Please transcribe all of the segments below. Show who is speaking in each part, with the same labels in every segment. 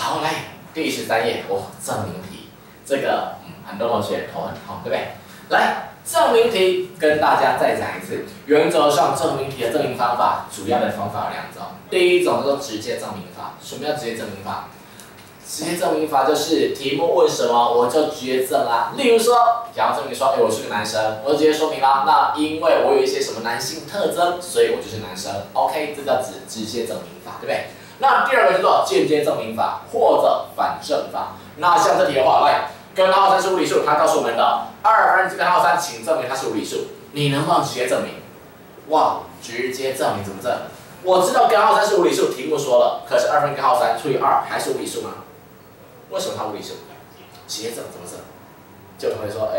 Speaker 1: 好，来第13页，证明题，这个很多同学头很痛，对不对？来，证明题跟大家再讲一次，原则上证明题的证明方法，主要的方法有2种，第一种叫做直接证明法。什么叫直接证明法？直接证明法就是题目问什么，我就直接证啊。例如说，想要证明说，我是个男生，我就直接说明啦。那因为我有一些什么男性特征，所以我就是男生。OK， 这叫直接证明法，对不对？那第2个叫做间接证明法或者反证法。那像这题的话，来，根号3是无理数，它告诉我们的2分之根号3，请证明它是无理数。你能不能直接证明？哇，直接证明怎么证？我知道根号3是无理数，题目说了，可是2分根号3除以2还是无理数吗？为什么它无理数？直接证怎么证？就会说，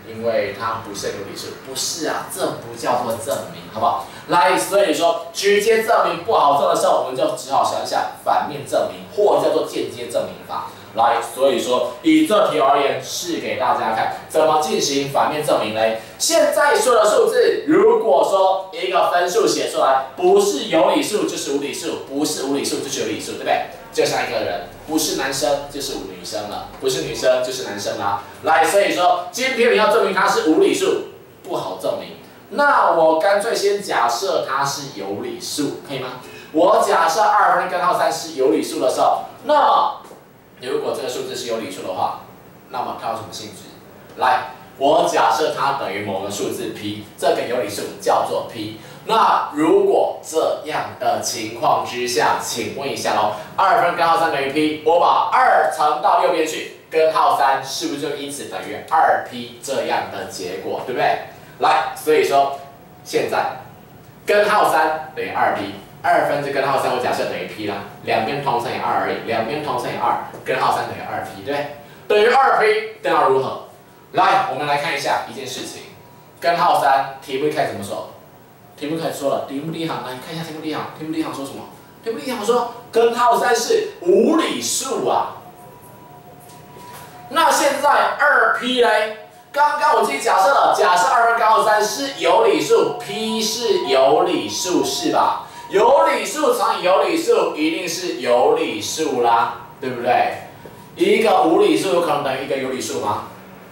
Speaker 1: 因为它不是有理数，不是啊，这不叫做证明，好不好？来，所以说直接证明不好证的时候，我们就只好想想反面证明，或叫做间接证明法。来，所以说以这题而言，是给大家看怎么进行反面证明嘞。现在说的数字，如果说一个分数写出来，不是有理数就是无理数，不是无理数就是有理数，对不对？就像一个人，不是男生就是女生了，不是女生就是男生啦。来，所以说今天你要证明它是无理数，不好证明。那我干脆先假设它是有理数，可以吗？我假设2分根号3是有理数的时候，那么如果这个数字是有理数的话，那么它有什么性质？来，我假设它等于某个数字 p， 这个有理数叫做 p。那如果这样的情况之下，请问一下喽，2分根号3等于 p， 我把2乘到右边去，根号3是不是就因此等于2p 这样的结果，对不对？来，所以说现在根号3等于2p，2分之根号3我假设等于 p 啦，两边同乘以2而已，两边同乘以2，根号3等于2p， 对不对？等于2p，等要如何？来，我们来看一下一件事情，根号3题目一开始怎么说？题目开始说了，题目第一行，来看一下题目第一行。题目第一行说什么？题目第一行说根号3是无理数啊。那现在2p 嘞？刚刚我自己假设了，假设2分根号3是有理数 ，p 是有理数是吧？有理数乘以有理数一定是有理数啦，对不对？一个无理数有可能等于一个有理数吗？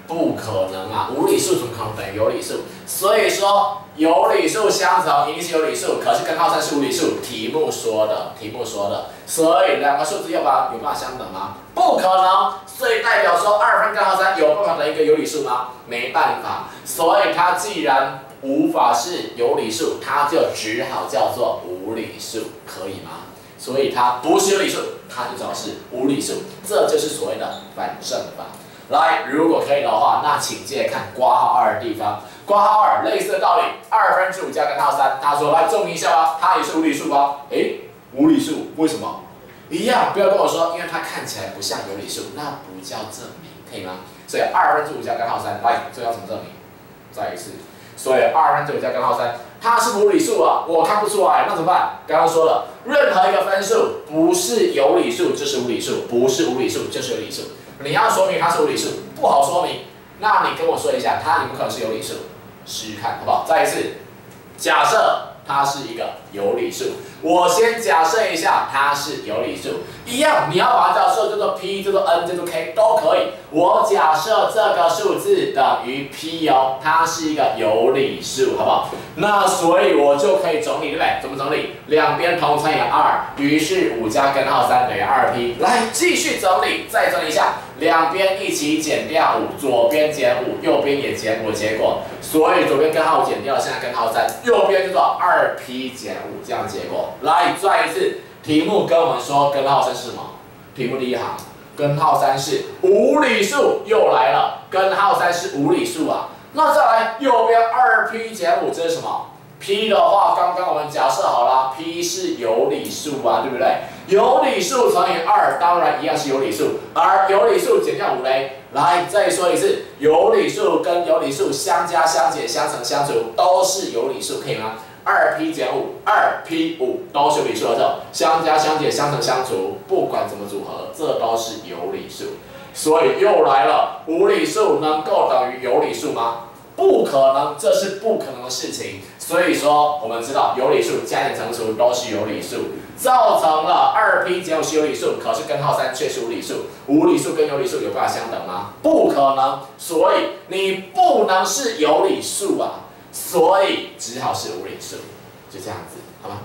Speaker 1: 不可能啊，无理数怎么可能等于有理数？所以说有理数相乘一定是有理数，可是根号3是无理数，题目说的，所以两个数字有办法相等吗？不可能，所以代表说2分根号3有办法等于一个有理数吗？没办法，所以它既然无法是有理数，它就只好叫做无理数，可以吗？所以它不是有理数，它就只好是无理数，这就是所谓的反证法。来，如果可以的话，那请接着看括号2的地方。括号2类似的道理，2分之5加根号3，他说来证明一下吧，它也是无理数吧？无理数，为什么？一样，不要跟我说，因为它看起来不像有理数，那不叫证明，可以吗？所以2分之5加根号3，来，这要怎么证明？再一次，所以2分之5加根号3，它是无理数啊，我看不出来，那怎么办？刚刚说了，任何一个分数不是有理数就是无理数，不是无理数就是有理数。你要说明它是无理数，不好说明，那你跟我说一下，它有没有可能是有理数？试试看，好不好？再一次，假设它是一个有理数，我先假设一下它是有理数，一样，你要把它假设叫做 p， 叫做 n， 叫做 k 都可以。我假设这个数字等于 p 哦，它是一个有理数，好不好？那所以我就可以整理，对不对？怎么整理？两边同乘以2，于是5加根号3等于2p。来，继续整理，再整理一下，两边一起减掉5，左边减5，右边也减5，结果，所以左边根号5减掉，现在根号3，右边叫做2p 减5，这样结果。来，再一次，题目跟我们说根号3是什么？题目第一行，根号3是无理数，又来了，根号3是无理数啊。那再来，右边2p 减5，这是什么 ？p 的话，刚刚我们假设好了 ，p 是有理数啊，对不对？有理数乘以2，当然一样是有理数，而有理数减掉5嘞。来，再说一次，有理数跟有理数相加、相减、相乘、相除都是有理数，可以吗？2p 减5 ，2p 5都是有理数的时候，相加、相减、相乘、相除，不管怎么组合，这都是有理数。所以又来了，无理数能够等于有理数吗？不可能，这是不可能的事情。所所以说我们知道有理数加减乘除都是有理数，造成了2p减5是有理数，可是根号3却是无理数。无理数跟有理数有办法相等吗？不可能，所以你不能是有理数啊，所以只好是无理数，就这样子，好吗？